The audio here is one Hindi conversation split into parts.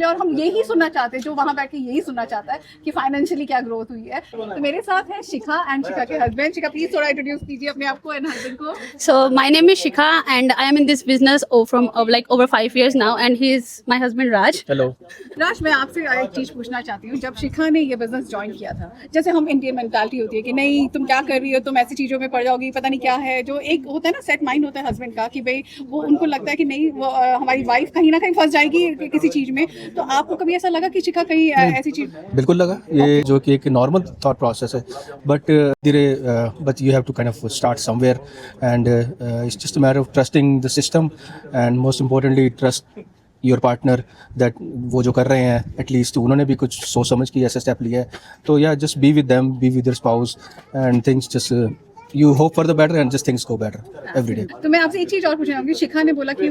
और हम यही सुनना चाहते हैं, जो वहाँ बैठ के यही सुनना चाहता है कि फाइनेंशियली क्या ग्रोथ हुई है। तो मेरे साथ है शिखा एंड शिखा के हस्बैंड। शिखा प्लीज थोड़ा इंट्रोड्यूस कीजिए अपने आप को एंड हस्बैंड को। So my name is Shikha and I am in this business from like over 5 years now and he is my husband Raj. Hello. Raj, मैं आपसे एक चीज पूछना चाहती हूँ। जब शिखा ने ये बिजनेस ज्वाइन किया था, जैसे हम इंडियन मेंटालिटी होती है कि नहीं तुम क्या कर रही हो, तुम ऐसी चीजों में पड़ जाओगी, पता नहीं क्या है, जो एक होता है ना सेट माइंड होता है हस्बैंड का कि भाई वो उनको लगता है कि नहीं वो हमारी वाइफ कहीं ना कहीं फंस जाएगी किसी चीज में। तो आपको कभी ऐसा लगा कि शिखा कहीं ऐसी चीज? बिल्कुल लगा, ये जो कि एक नॉर्मल थॉट प्रोसेस है, बट धीरे but you have to kind of start somewhere and it's just a matter of trusting the system and most importantly trust your partner that वो जो कर रहे हैं एटलीस्ट उन्होंने भी कुछ सोच समझ के ऐसा स्टेप लिया है। तो या just be with them, be with your spouse and things just you hope for the better and just things go better every day. तो मैं आपसे एक चीज और पूछना चाहूंगी। शिखा ने बोला कि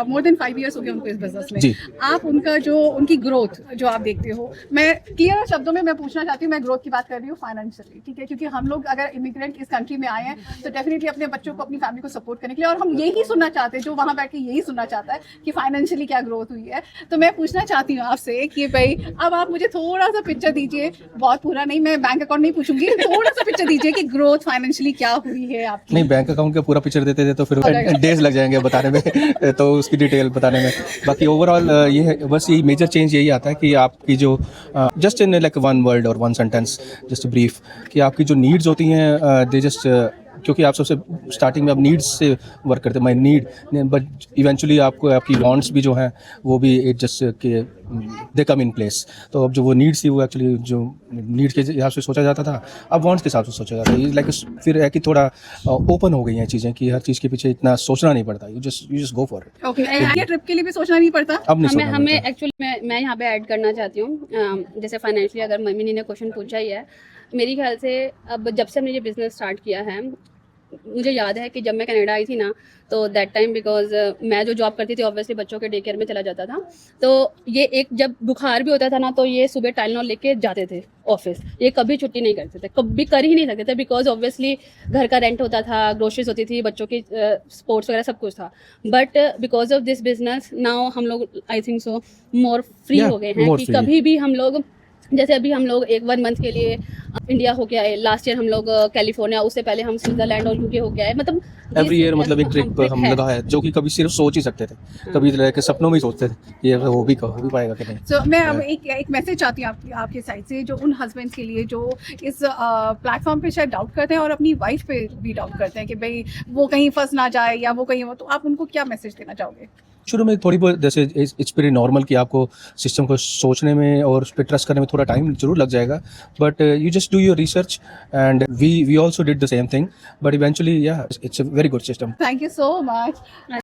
मोर देन 5 इयर्स हो गए उनको इस बिजनेस में। जी। आप उनका जो उनकी ग्रोथ जो आप देखते हो, मैं क्लियर शब्दों में मैं पूछना चाहती हूँ, मैं ग्रोथ की बात कर रही हूँ फाइनेंशियली, ठीक है? क्योंकि हम लोग अगर इमिग्रेंट इस कंट्री में आए हैं तो डेफिनेटली अपने बच्चों को, अपनी फैमिली को सपोर्ट करने के लिए, और हम यही सुनना चाहते हैं, जो वहाँ बैठ के यही सुनना चाहता है कि फाइनेंशियली क्या ग्रोथ हुई है। तो मैं पूछना चाहती हूँ आपसे कि भाई अब आप मुझे थोड़ा सा पिक्चर दीजिए, बहुत पूरा नहीं, मैं बैंक अकाउंट नहीं पूछूंगी, थोड़ा सा पिक्चर दीजिए कि ग्रोथ फाइनेंशियली क्या हुई है आपकी। नहीं, बैंक अकाउंट का पूरा पिक्चर देते थे तो फिर डेज लग जाएंगे बताने में तो उसकी डिटेल बताने में। बाकी ओवरऑल ये है, बस ये मेजर चेंज यही आता है कि आपकी जो just in like one word और वन सेंटेंस जस्ट ब्रीफ कि आपकी जो नीड्स होती हैं दे जस्ट, क्योंकि आप सबसे स्टार्टिंग में आप नीड्स से वर्क करते हैं, माई नीड, बट इवेंचुअली आपको आपकी वांट्स भी जो हैं वो भी जस्ट के दे कम इन प्लेस। तो अब जो वो नीड्स थी वो एक्चुअली जो नीड्स के हिसाब से सोचा जाता था अब वांट्स के हिसाब से सोचा जाता है। लाइक फिर है कि थोड़ा ओपन हो गई हैं चीज़ें कि हर चीज़ के पीछे इतना सोचना नहीं पड़ता, you just go for it. Okay, ये ट्रिप के लिए भी सोचना नहीं पड़ता अब नहीं सोचना हमें पड़ता। एक्चुअली मैं यहाँ पे ऐड करना चाहती हूँ जैसे फाइनेंशियली अगर मम्मी ने क्वेश्चन पूछा ही है, मेरे ख्याल से अब जब से हमने ये बिज़नेस स्टार्ट किया है, मुझे याद है कि जब मैं कनाडा आई थी ना तो दैट टाइम बिकॉज मैं जो जॉब करती थी ऑब्वियसली बच्चों के डे केयर में चला जाता था। तो ये एक जब बुखार भी होता था ना तो ये सुबह टाइलनॉल लेके जाते थे ऑफिस, ये कभी छुट्टी नहीं करते थे, कभी कर ही नहीं सकते थे बिकॉज ऑब्वियसली घर का रेंट होता था, ग्रोसरीज होती थी, बच्चों की स्पोर्ट्स वगैरह सब कुछ था। But because of this business now हम लोग I think so more free हो गए हैं कि कभी भी हम लोग, जैसे अभी हम लोग 1 मंथ के लिए इंडिया होके आए, लास्ट ईयर हम लोग कैलिफोर्निया, उससे पहले हम स्विट्जरलैंड और यूके होके आए, मतलब एवरी ईयर मतलब एक ट्रिप हम लगा है जो कि कभी सिर्फ सोच ही सकते थे, कभी के सपनों में ही सोचते थे ये हो भी पाएगा कि नहीं। So, मैं अब एक मैसेज चाहती हूँ आपके साइड से, जो उन हस्बैंड्स के लिए जो इस प्लेटफॉर्म पे शायद डाउट करते हैं और अपनी वाइफ पे भी डाउट करते हैं कि भाई वो कहीं फंस ना जाए या वो कहीं हो, तो आप उनको क्या मैसेज देना चाहोगे? शुरू में थोड़ी बहुत जैसे इट्स वेरी नॉर्मल कि आपको सिस्टम को सोचने में और उस पर ट्रस्ट करने में थोड़ा टाइम जरूर लग जाएगा, but you just do your research and we also did the same thing, but eventually या it's a very good system. Thank you so much.